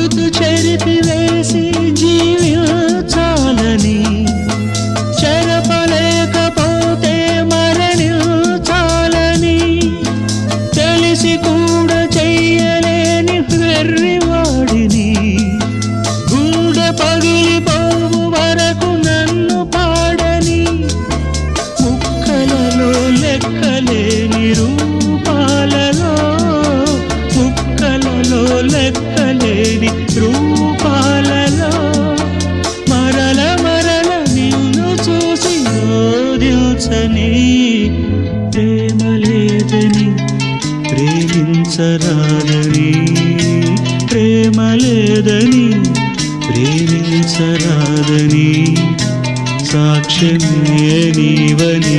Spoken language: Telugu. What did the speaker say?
గురుతు చెరిపివేసి జీవించాలని, చెరపలేకపోతే మరణించాలని, తెలిసి కూడా చెయ్యలేని వెర్రివాడిని, గుండె పగిలిపోవు వరకు నన్ను పాడని, ముక్కలలో లెక్కలేని రూపాలలో, ముక్కలలో లెక్కలేని రూపాలలో మరల మరల నిన్ను చూసి ఓదిల్చని, ప్రేమ లేదని ప్రేమించరాదని, ప్రేమ లేదని ప్రేమించరాదని, సాక్ష్యమే నీవని